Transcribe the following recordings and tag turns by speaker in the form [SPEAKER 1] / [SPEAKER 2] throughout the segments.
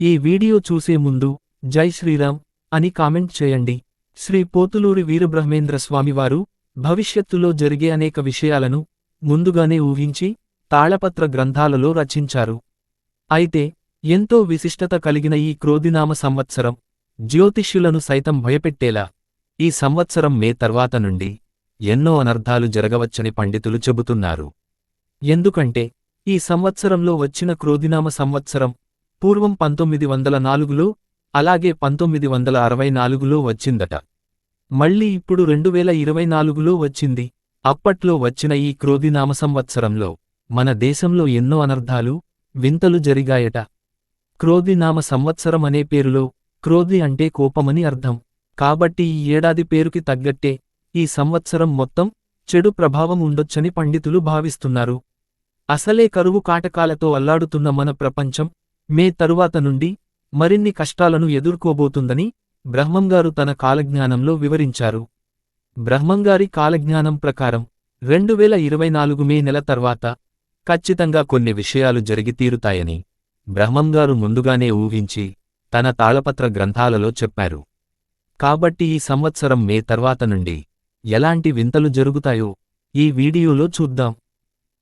[SPEAKER 1] ఈ వీడియో చూసే ముందు జై శ్రీరామ్ అని కామెంట్ చేయండి. శ్రీ పోతులూరి వీరబ్రహ్మేంద్ర స్వామివారు భవిష్యత్తులో జరిగే అనేక విషయాలను ముందుగానే ఊహించి తాళపత్ర గ్రంథాలలో రచించారు. అయితే ఎంతో విశిష్టత కలిగిన ఈ క్రోధినామ సంవత్సరం జ్యోతిష్యులను సైతం భయపెట్టేలా ఈ సంవత్సరం మే తర్వాత నుండి ఎన్నో అనర్థాలు జరగవచ్చని పండితులు చెబుతున్నారు. ఎందుకంటే ఈ సంవత్సరంలో వచ్చిన క్రోధినామ సంవత్సరం పూర్వం 1904లో అలాగే 1964లో వచ్చిందట. మళ్ళీ ఇప్పుడు 2024లో వచ్చింది. అప్పట్లో వచ్చిన ఈ క్రోధినామ సంవత్సరంలో మన దేశంలో ఎన్నో అనర్థాలు వింతలు జరిగాయట. క్రోధినామ సంవత్సరం అనే పేరులో క్రోధి అంటే కోపమని అర్థం. కాబట్టి ఈ ఏడాది పేరుకి తగ్గట్టే ఈ సంవత్సరం మొత్తం చెడు ప్రభావం ఉండొచ్చని పండితులు భావిస్తున్నారు. అసలే కరువు కాటకాలతో అల్లాడుతున్న మన ప్రపంచం మే తరువాత నుండి మరిన్ని కష్టాలను ఎదుర్కోబోతుందని బ్రహ్మంగారు తన కాలజ్ఞానంలో వివరించారు. బ్రహ్మంగారి కాలజ్ఞానం ప్రకారం 2024 మే నెల తర్వాత ఖచ్చితంగా కొన్ని విషయాలు జరిగి తీరుతాయని బ్రహ్మంగారు ముందుగానే ఊహించి తన తాళపత్ర గ్రంథాలలో చెప్పారు. కాబట్టి ఈ సంవత్సరం మే తర్వాత నుండి ఎలాంటి వింతలు జరుగుతాయో ఈ వీడియోలో చూద్దాం.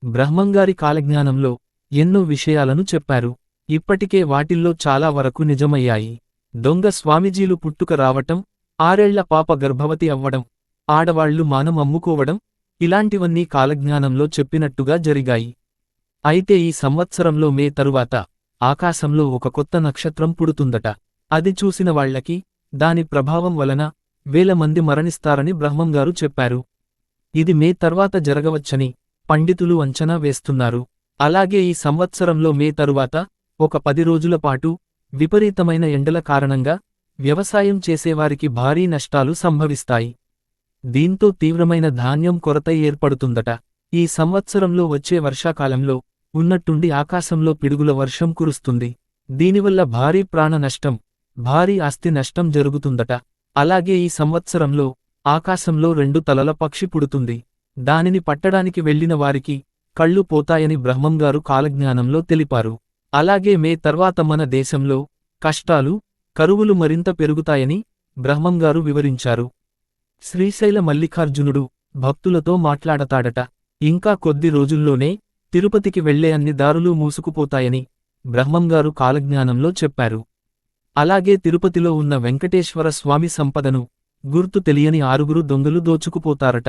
[SPEAKER 1] బ్రహ్మంగారి కాలజ్ఞానంలో ఎన్నో విషయాలను చెప్పారు. ఇప్పటికే వాటిల్లో చాలా వరకు నిజమయ్యాయి. దొంగ స్వామీజీలు పుట్టుక రావటం, 6 ఏళ్ల పాప గర్భవతి అవ్వడం, ఆడవాళ్లు మానం అమ్ముకోవడం ఇలాంటివన్నీ కాలజ్ఞానంలో చెప్పినట్టుగా జరిగాయి. అయితే ఈ సంవత్సరంలో మే తరువాత ఆకాశంలో ఒక కొత్త నక్షత్రం పుడుతుందట. అది చూసిన వాళ్లకి దాని ప్రభావం వలన వేల మంది మరణిస్తారని బ్రహ్మంగారు చెప్పారు. ఇది మే తర్వాత జరగవచ్చని పండితులు అంచనా వేస్తున్నారు. అలాగే ఈ సంవత్సరంలో మే తరువాత ఒక 10 రోజుల పాటు విపరీతమైన ఎండల కారణంగా వ్యవసాయం చేసేవారికి భారీ నష్టాలు సంభవిస్తాయి. దీంతో తీవ్రమైన ధాన్యం కొరత ఏర్పడుతుందట. ఈ సంవత్సరంలో వచ్చే వర్షాకాలంలో ఉన్నట్టుండి ఆకాశంలో పిడుగుల వర్షం కురుస్తుంది. దీనివల్ల భారీ ప్రాణ నష్టం, భారీ ఆస్తి నష్టం జరుగుతుందట. అలాగే ఈ సంవత్సరంలో ఆకాశంలో 2 తలల పక్షి పుడుతుంది. దానిని పట్టడానికి వెళ్లిన వారికి కళ్ళు పోతాయని బ్రహ్మంగారు కాలజ్ఞానంలో తెలిపారు. అలాగే మే తర్వాత మన దేశంలో కష్టాలు, కరువులు మరింత పెరుగుతాయని బ్రహ్మంగారు వివరించారు. శ్రీశైల మల్లికార్జునుడు భక్తులతో మాట్లాడతాడట. ఇంకా కొద్ది రోజుల్లోనే తిరుపతికి వెళ్లే అన్ని దారులు మూసుకుపోతాయని బ్రహ్మంగారు కాలజ్ఞానంలో చెప్పారు. అలాగే తిరుపతిలో ఉన్న వెంకటేశ్వర స్వామి సంపదను గుర్తు తెలియని 6 దొంగలు దోచుకుపోతారట.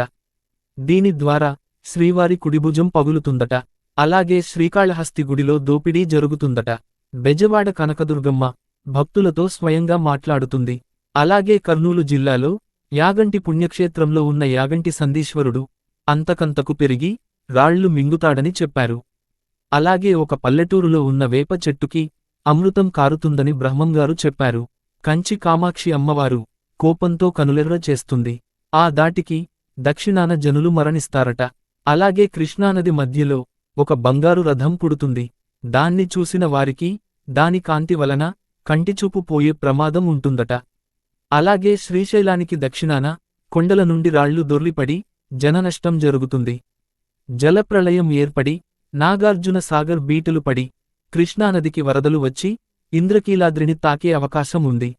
[SPEAKER 1] దీని ద్వారా శ్రీవారి కుడిభుజం పగులుతుందట. అలాగే శ్రీకాళహస్తి గుడిలో దోపిడీ జరుగుతుందట. బెజవాడ కనకదుర్గమ్మ భక్తులతో స్వయంగా మాట్లాడుతుంది. అలాగే కర్నూలు జిల్లాలో యాగంటి పుణ్యక్షేత్రంలో ఉన్న యాగంటి సందీశ్వరుడు అంతకంతకు పెరిగి రాళ్లు మింగుతాడని చెప్పారు. అలాగే ఒక పల్లెటూరులో ఉన్న వేప చెట్టుకి అమృతం కారుతుందని బ్రహ్మంగారు చెప్పారు. కంచి కామాక్షి అమ్మవారు కోపంతో కనులెర్ర చేస్తుంది. ఆ దాటికి దక్షిణాన జనులు మరణిస్తారట. అలాగే కృష్ణానది మధ్యలో ఒక బంగారు రథం పుడుతుంది. దాన్ని చూసిన వారికి దాని కాంతి వలన కంటిచూపు పోయే ప్రమాదం ఉంటుందట. అలాగే శ్రీశైలానికి దక్షిణాన కొండల నుండి రాళ్లు దొర్లిపడి జననష్టం జరుగుతుంది. జలప్రళయం ఏర్పడి నాగార్జున సాగర్ బీటలు పడి కృష్ణానదికి వరదలు వచ్చి ఇంద్రకీలాద్రిని తాకే అవకాశం ఉంది.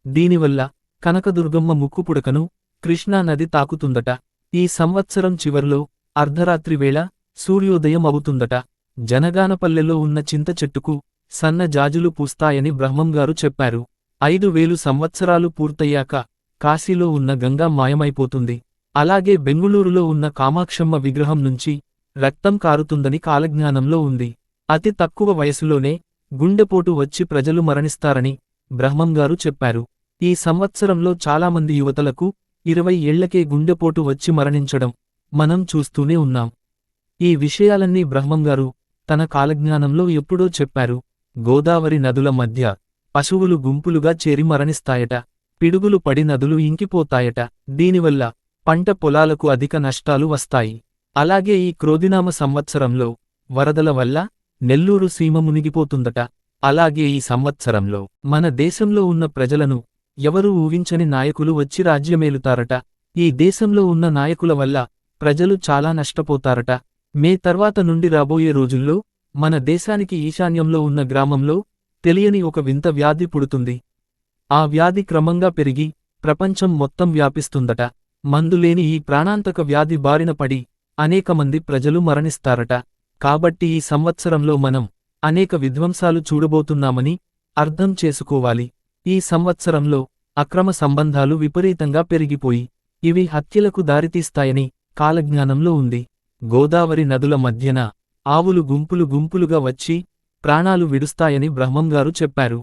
[SPEAKER 1] దీనివల్ల కనకదుర్గమ్మ ముక్కుపుడకను కృష్ణానది తాకుతుందట. ఈ సంవత్సరం చివర్లో అర్ధరాత్రి వేళ సూర్యోదయం అవుతుందట. జనగానపల్లెలో ఉన్న చింత చెట్టుకు సన్న జాజులు పూస్తాయని బ్రహ్మంగారు చెప్పారు. 5000 సంవత్సరాలు పూర్తయ్యాక కాశీలో ఉన్న గంగా మాయమైపోతుంది. అలాగే బెంగుళూరులో ఉన్న కామాక్షమ్మ విగ్రహం నుంచి రక్తం కారుతుందని కాలజ్ఞానంలో ఉంది. అతి తక్కువ వయసులోనే గుండెపోటు వచ్చి ప్రజలు మరణిస్తారని బ్రహ్మంగారు చెప్పారు. ఈ సంవత్సరంలో చాలామంది యువతలకు 20 ఏళ్లకే గుండెపోటు వచ్చి మరణించడం మనం చూస్తూనే ఉన్నాం. ఈ విషయాలన్నీ బ్రహ్మంగారు తన కాలజ్ఞానంలో ఎప్పుడో చెప్పారు. గోదావరి నదుల మధ్య పశువులు గుంపులుగా చేరి మరణిస్తాయట. పిడుగులు పడి నదులు ఇంకిపోతాయట. దీనివల్ల పంట పొలాలకు అధిక నష్టాలు వస్తాయి. అలాగే ఈ క్రోధినామ సంవత్సరంలో వరదల వల్ల నెల్లూరు సీమ మునిగిపోతుందట. అలాగే ఈ సంవత్సరంలో మన దేశంలో ఉన్న ప్రజలను ఎవరూ ఊహించని నాయకులు వచ్చి రాజ్యమేలుతారట. ఈ దేశంలో ఉన్న నాయకుల వల్ల ప్రజలు చాలా నష్టపోతారట. మే తర్వాత నుండి రాబోయే రోజుల్లో మన దేశానికి ఈశాన్యంలో ఉన్న గ్రామంలో తెలియని ఒక వింత వ్యాధి పుడుతుంది. ఆ వ్యాధి క్రమంగా పెరిగి ప్రపంచం మొత్తం వ్యాపిస్తుందట. మందులేని ఈ ప్రాణాంతక వ్యాధి బారిన పడి అనేకమంది ప్రజలు మరణిస్తారట. కాబట్టి ఈ సంవత్సరంలో మనం అనేక విధ్వంసాలు చూడబోతున్నామని అర్థం చేసుకోవాలి. ఈ సంవత్సరంలో అక్రమ సంబంధాలు విపరీతంగా పెరిగిపోయి ఇవి హత్యలకు దారితీస్తాయని కాలజ్ఞానంలో ఉంది. గోదావరి నదుల మధ్యన ఆవులు గుంపులు గుంపులుగా వచ్చి ప్రాణాలు విడుస్తాయని బ్రహ్మంగారు చెప్పారు.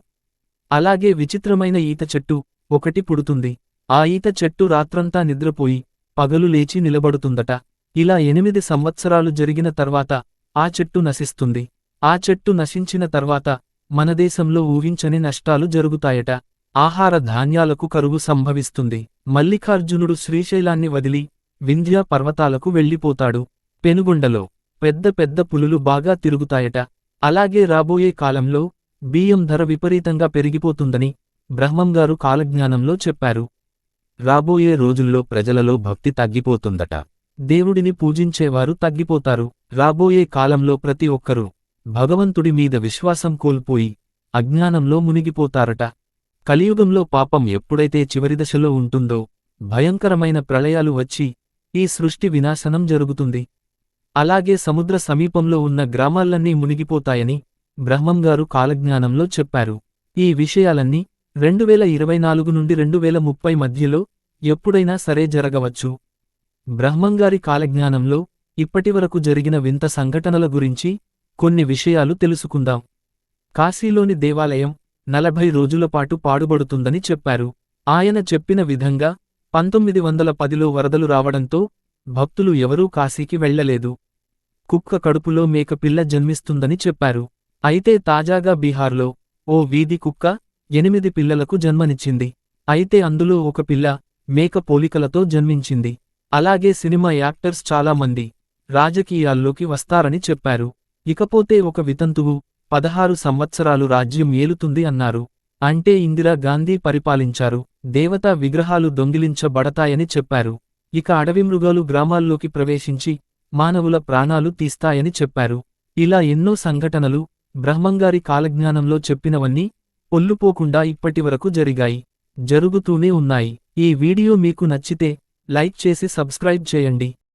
[SPEAKER 1] అలాగే విచిత్రమైన ఈత చెట్టు ఒకటి పుడుతుంది. ఆ ఈత చెట్టు రాత్రంతా నిద్రపోయి పగలు లేచి నిలబడుతుందట. ఇలా 8 సంవత్సరాలు జరిగిన తర్వాత ఆ చెట్టు నశిస్తుంది. ఆ చెట్టు నశించిన తర్వాత మన దేశంలో ఊహించని నష్టాలు జరుగుతాయట. ఆహార ధాన్యాలకు కరువు సంభవిస్తుంది. మల్లికార్జునుడు శ్రీశైలాన్ని వదిలి వింధ్యా పర్వతాలకు వెళ్ళిపోతాడు. పెనుగొండలో పెద్ద పెద్ద పులులు బాగా తిరుగుతాయట. అలాగే రాబోయే కాలంలో బియ్యం ధర విపరీతంగా పెరిగిపోతుందని బ్రహ్మంగారు కాలజ్ఞానంలో చెప్పారు. రాబోయే రోజుల్లో ప్రజలలో భక్తి తగ్గిపోతుందట. దేవుడిని పూజించేవారు తగ్గిపోతారు. రాబోయే కాలంలో ప్రతి ఒక్కరూ భగవంతుడి మీద విశ్వాసం కోల్పోయి అజ్ఞానంలో మునిగిపోతారట. కలియుగంలో పాపం ఎప్పుడైతే చివరిదశలో ఉంటుందో భయంకరమైన ప్రళయాలు వచ్చి ఈ సృష్టి వినాశనం జరుగుతుంది. అలాగే సముద్ర సమీపంలో ఉన్న గ్రామాలన్నీ మునిగిపోతాయని బ్రహ్మంగారు కాలజ్ఞానంలో చెప్పారు. ఈ విషయాలన్నీ 2024 నుండి 2030 మధ్యలో ఎప్పుడైనా సరే జరగవచ్చు. బ్రహ్మంగారి కాలజ్ఞానంలో ఇప్పటివరకు జరిగిన వింత సంఘటనల గురించి కొన్ని విషయాలు తెలుసుకుందాం. కాశీలోని దేవాలయం 40 రోజులపాటు పాడుబడుతుందని చెప్పారు. ఆయన చెప్పిన విధంగా 1910లో వరదలు రావడంతో భక్తులు ఎవరూ కాశీకి వెళ్లలేదు. కుక్క కడుపులో మేకపిల్ల జన్మిస్తుందని చెప్పారు. అయితే తాజాగా బీహార్లో ఓ వీధి కుక్క 8 పిల్లలకు జన్మనిచ్చింది. అయితే అందులో ఒక పిల్ల మేక పోలికలతో జన్మించింది. అలాగే సినిమా యాక్టర్స్ చాలామంది రాజకీయాల్లోకి వస్తారని చెప్పారు. ఇకపోతే ఒక వితంతువు 16 సంవత్సరాలు రాజ్యం ఏలుతుంది అన్నారు. అంటే ఇందిరా గాంధీ పరిపాలించారు. దేవతా విగ్రహాలు దొంగిలించబడతాయని చెప్పారు. ఇక అడవి మృగాలు గ్రామాల్లోకి ప్రవేశించి మానవుల ప్రాణాలు తీస్తాయని చెప్పారు. ఇలా ఎన్నో సంఘటనలు బ్రహ్మంగారి కాలజ్ఞానంలో చెప్పినవన్నీ పొల్లుపోకుండా ఇప్పటివరకు జరిగాయి, జరుగుతూనే ఉన్నాయి. ఈ వీడియో మీకు నచ్చితే లైక్ చేసి సబ్స్క్రైబ్ చేయండి.